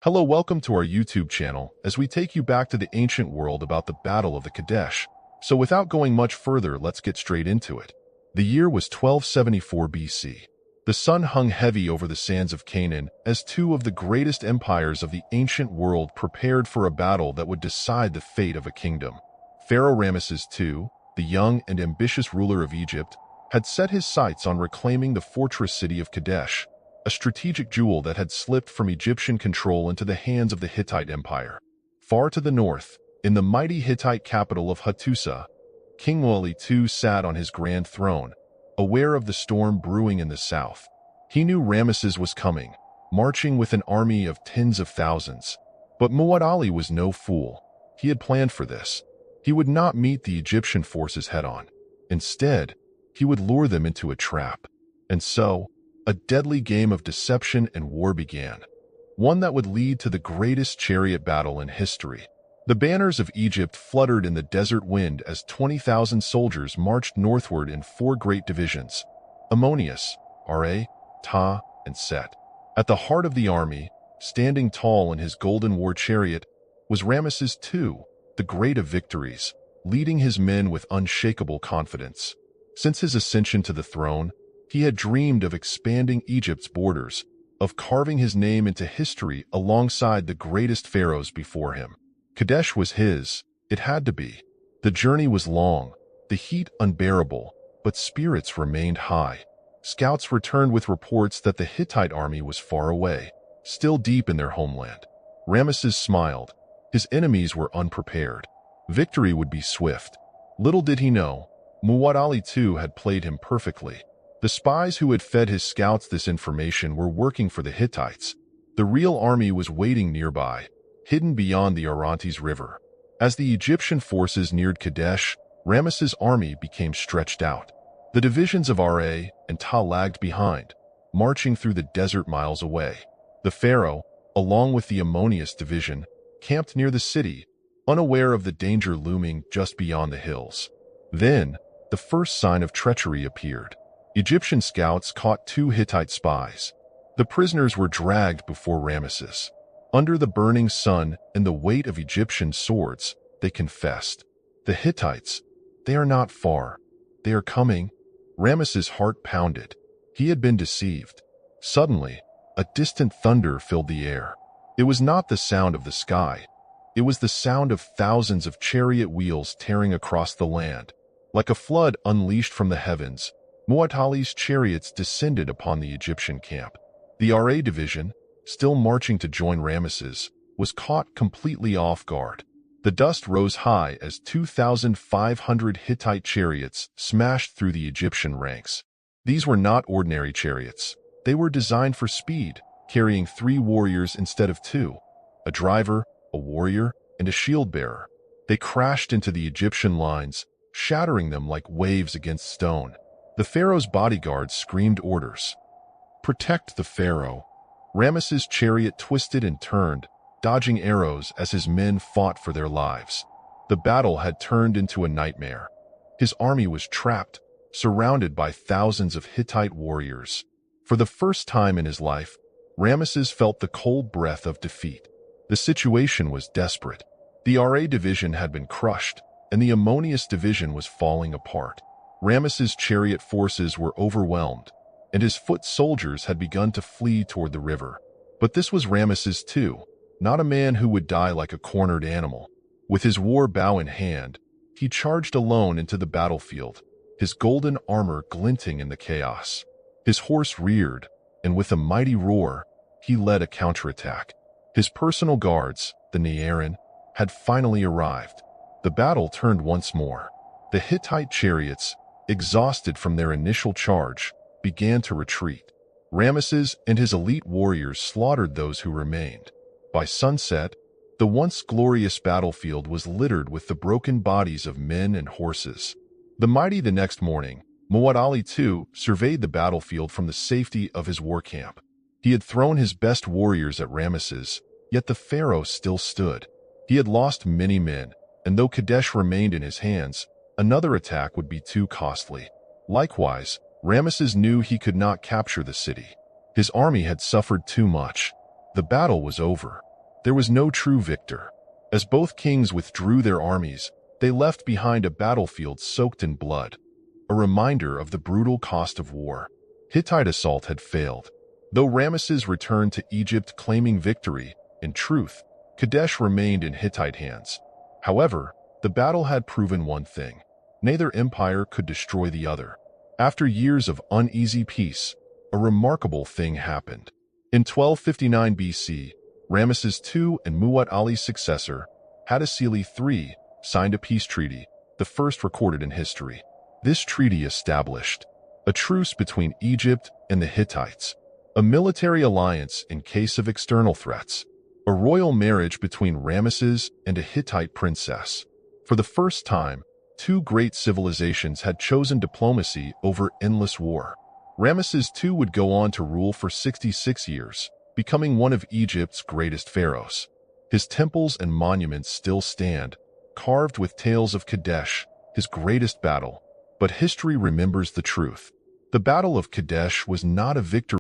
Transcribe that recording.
Hello, welcome to our YouTube channel as we take you back to the ancient world about the Battle of the Kadesh. So without going much further, let's get straight into it. The year was 1274 BC. The sun hung heavy over the sands of Canaan as two of the greatest empires of the ancient world prepared for a battle that would decide the fate of a kingdom. Pharaoh Ramses II, the young and ambitious ruler of Egypt, had set his sights on reclaiming the fortress city of Kadesh, a strategic jewel that had slipped from Egyptian control into the hands of the Hittite Empire. Far to the north, in the mighty Hittite capital of Hattusa, King Muwatalli II sat on his grand throne, aware of the storm brewing in the south. He knew Ramesses was coming, marching with an army of tens of thousands. But Muwatalli was no fool. He had planned for this. He would not meet the Egyptian forces head-on. Instead, he would lure them into a trap. And so, a deadly game of deception and war began, one that would lead to the greatest chariot battle in history. The banners of Egypt fluttered in the desert wind as 20,000 soldiers marched northward in four great divisions: Ammonius, Ra, Ta, and Set. At the heart of the army, standing tall in his golden war chariot, was Ramesses II, the great of victories, leading his men with unshakable confidence. Since his ascension to the throne, he had dreamed of expanding Egypt's borders, of carving his name into history alongside the greatest pharaohs before him. Kadesh was his. It had to be. The journey was long, the heat unbearable, but spirits remained high. Scouts returned with reports that the Hittite army was far away, still deep in their homeland. Ramesses smiled. His enemies were unprepared. Victory would be swift. Little did he know, Muwatalli II had played him perfectly. The spies who had fed his scouts this information were working for the Hittites. The real army was waiting nearby, hidden beyond the Orontes River. As the Egyptian forces neared Kadesh, Ramesses' army became stretched out. The divisions of Ra and Ta lagged behind, marching through the desert miles away. The pharaoh, along with the Ammonius division, camped near the city, unaware of the danger looming just beyond the hills. Then, the first sign of treachery appeared. Egyptian scouts caught two Hittite spies. The prisoners were dragged before Ramesses. Under the burning sun and the weight of Egyptian swords, they confessed. The Hittites, they are not far. They are coming. Ramesses' heart pounded. He had been deceived. Suddenly, a distant thunder filled the air. It was not the sound of the sky. It was the sound of thousands of chariot wheels tearing across the land. Like a flood unleashed from the heavens, Muwatalli's chariots descended upon the Egyptian camp. The Ra division, still marching to join Ramesses, was caught completely off guard. The dust rose high as 2,500 Hittite chariots smashed through the Egyptian ranks. These were not ordinary chariots. They were designed for speed, carrying 3 warriors instead of 2, a driver, a warrior, and a shield-bearer. They crashed into the Egyptian lines, shattering them like waves against stone. The pharaoh's bodyguards screamed orders. Protect the pharaoh. Ramesses' chariot twisted and turned, dodging arrows as his men fought for their lives. The battle had turned into a nightmare. His army was trapped, surrounded by thousands of Hittite warriors. For the first time in his life, Ramesses felt the cold breath of defeat. The situation was desperate. The Ra division had been crushed, and the Ammonius division was falling apart. Ramesses' chariot forces were overwhelmed, and his foot soldiers had begun to flee toward the river. But this was Ramesses II, not a man who would die like a cornered animal. With his war bow in hand, he charged alone into the battlefield, his golden armor glinting in the chaos. His horse reared, and with a mighty roar, he led a counterattack. His personal guards, the Nearin, had finally arrived. The battle turned once more. The Hittite chariots, exhausted from their initial charge, began to retreat. Ramesses and his elite warriors slaughtered those who remained. By sunset, the once glorious battlefield was littered with the broken bodies of men and horses. The next morning, Muwatalli II surveyed the battlefield from the safety of his war camp. He had thrown his best warriors at Ramesses, yet the pharaoh still stood. He had lost many men, and though Kadesh remained in his hands, another attack would be too costly. Likewise, Ramesses knew he could not capture the city. His army had suffered too much. The battle was over. there was no true victor. As both kings withdrew their armies, they left behind a battlefield soaked in blood, a reminder of the brutal cost of war. Hittite assault had failed. Though Ramesses returned to Egypt claiming victory, in truth, Kadesh remained in Hittite hands. However, the battle had proven one thing: neither empire could destroy the other. After years of uneasy peace, a remarkable thing happened. In 1259 BC, Ramesses II and Muwatalli's successor, Hattusili III, signed a peace treaty, the first recorded in history. This treaty established a truce between Egypt and the Hittites, a military alliance in case of external threats, a royal marriage between Ramesses and a Hittite princess. For the first time, two great civilizations had chosen diplomacy over endless war. Ramesses II would go on to rule for 66 years, becoming one of Egypt's greatest pharaohs. His temples and monuments still stand, carved with tales of Kadesh, his greatest battle. But history remembers the truth. The Battle of Kadesh was not a victory